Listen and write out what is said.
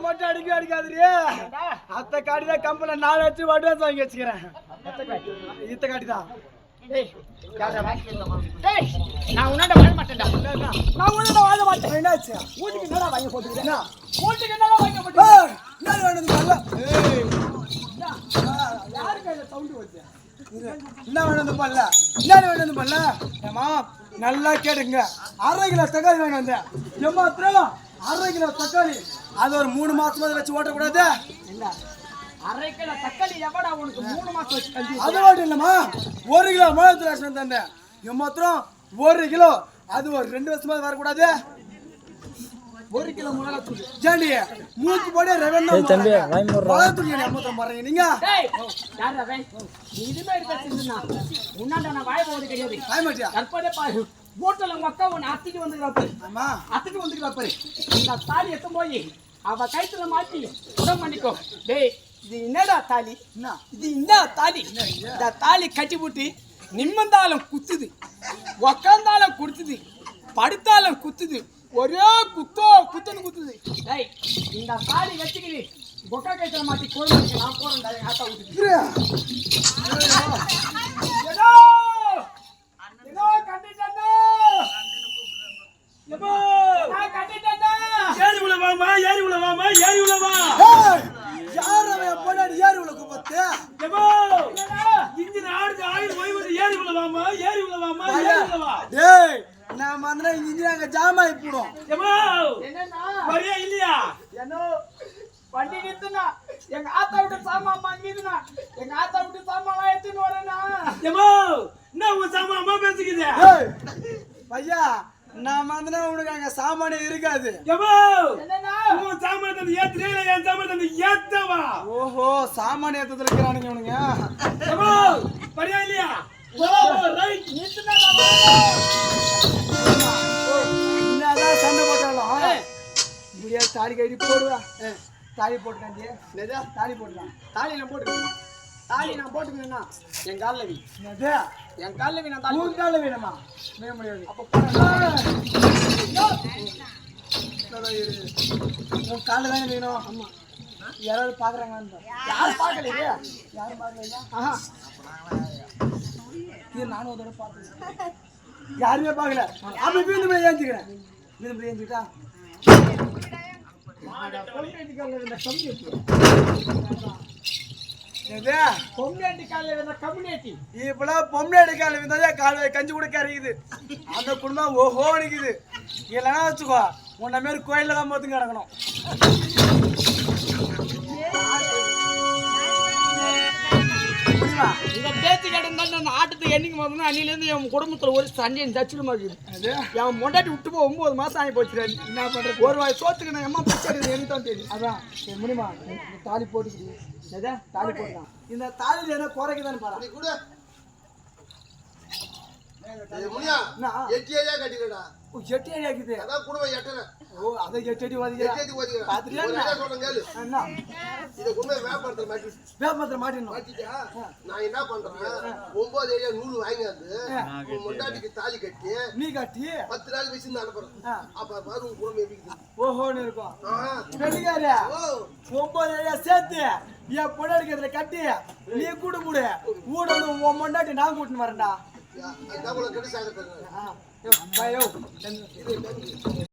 போட்டு அடிக்காதுரி அத்தை காட்டிதான் கம்பெனி 4 லட்சம் அட்வான்ஸ் வாங்கி வச்சுக்கிறேன். இத்த காட்டிதான் நான் உன்னாண்ட வாழ மாட்டேன்டா. நான் உன்னாண்ட வாழ மாட்டேன். என்னாச்சு? வீட்டுக்கு என்னடா வாங்கி போட்டுக்கிறேன்? வீட்டுக்கு என்னடா வாங்கி போட்டுக்கிறேன்? என்ன வேணும் பல்ல? யாரு கையில சவுண்ட் வச்சு? என்ன வேணும் பல்ல? என்ன வேணும் பல்ல? ஏமா நல்லா கேட்டுங்க. 1/2 கிலோ தக்காளி வேணும் வந்தேன். ஏமா அப்புறம் 1/2 கிலோ தக்காளி அது ஒரு 3 மாசமா வச்சு ஓட்டக்கூடாது. இல்ல 1/2 கிலோ தக்காளி எவ்வளோ உனக்கு 3 மாசம் வச்சு கஞ்சி? அது மட்டும் இல்லம்மா 1 கிலோ மிளகு ரேஷன் தந்தேன். ஏமாத்திரம் 1 கிலோ அது ஒரு 2 வருஷமா வரக்கூடாது. 1 கிலோ மிளகாத்தூள் ஜாண்டி மூக்கு போட ரெவென்யூ தம்பி மிளகாத்தூள் ஏமாத்திரம் போறீங்க நீங்க. யாரா வே நீ இதுமே பேசினா உன்னாண்ட நான் வாய் போறது கிடையாது. வாய் மாட்டியா? கற்பதே பாரு போட்டல உங்க அக்கா உன்னை அத்திட்டு வந்துக்கிறாப்பு. ஆமா அத்திட்டு வந்துக்கிறாப்பு. இந்த தாலி எத்த போய் அவ கைத்துல மாட்டி உடம் பண்ணிக்கோ. டேய் இது என்னடா தாலி? இது என்ன தாலி? இந்த தாலி கட்டி போட்டு நிம்மந்தாலும் குத்துது, உக்காந்தாலும் குடுத்துது, படுத்தாலும் குத்துது, ஒரே குத்துன்னு குத்துது. டேய் இந்த தாலி வச்சுக்கிது பொக்கா கைத்துல மாட்டி கோல் நான் போறேன்டா என் ஆத்தா விட்டு. எங்க ஆத்தா விட்டு சாமான் வாங்கிதுனா எங்க ஆத்தா விட்டு சாமான் எடுத்துன்னு வரேனா என்ன உன் சாமான் அம்மா பேசிக்குது பையா நான் வந்தனா உனக்கு அங்க சாமானே இருக்காது. உன் சாமான் தந்து ஏத்துறே என் சாமான் தந்து ஏத்தவா. ஓஹோ சாமான் ஏத்ததுல இருக்கறானுங்க இவனுங்க. பரியா இல்லையா? ரைட் என்னதான் சண்டை போட்டாலும் முடியா தாலி கட்டி போடுவா. தாலி போட்டுக்காண்டி தாலி போட்டுதான். தாலி நான் போட்டுக்கிறேன். தாலி நான் போட்டுக்கிறேன்னா என் காலில் வி. என் காலில் வி. நான் தாலி உன் காலில் வேணுமா? வேண முடியாது. அப்போ உன் காலில் தானே வேணும். ஆமா யாராவது பாக்குறாங்க? யாரும் பார்க்கலையே. யாரும் பார்க்கல. ஆஹா இது நானும் ஒரு தடவை பார்த்தேன். யாருமே பார்க்கல. அப்படி வீந்து போய் ஏஞ்சிக்கிறேன். வீந்து போய் ஏஞ்சிக்கிட்டா இப்பெல்லாம் பொம்னாடி கால விந்தாதே கால கஞ்சி கூட கரைக்குது. அந்த குடும்பம் ஓஹோ நிக்குது. இல்லைன்னா வச்சுக்கோ உன்ன மாரி கோயில தான் பார்த்து கிடக்கணும். இந்த பேச்சு கேட்டு அந்த ஆட்டத்துக்கு என்னைக்கு போதுன்னா அன்னிலேருந்து என் குடும்பத்தில் ஒரு சண்டையின் சச்சிரமா இருக்குது. என் மொண்டாட்டி விட்டு போ 9 மாசம் ஆகி போச்சு. என்ன பண்றது? ஒரு வாய் சோத்துக்கு நான் எம்மா பிச்சை எனக்கு தான் தெரியும். அதான் முடியுமா? தாலி போட்டுக்கிட்டு தாலி போட்டுதான். இந்த தாலியில் என்ன குறைக்குதான்னு பாரு கூட. கட்டிக்கடா எட்டி அடி ஆக்குது. அதான் குடும்பம் எட்டல. ஓ அதை எட்டி அடி வாதிக்கிறா. பாத்துறியா என்ன? இத குடும்ப வேப்பமரத்துல மாட்டிடணும். நான் என்ன பண்றேன் 9 ஏரியா நூல் வாங்கி வந்து முண்டாட்டிக்கு தாலி கட்டி நீ கட்டி 10 நாள் வச்சு அனுப்புறேன். அப்ப பாரு உன் குடும்பம் எப்படி ஓஹோன்னு இருக்கும். வெளிக்காரு 9 ஏரியா சேர்த்து என் பொண்ணாடிக்கிறதுல கட்டி நீ கூட கூட வந்து உன் முண்டாட்டி நான் கூட்டின்னு வரேன்டா. கெட்டு சாக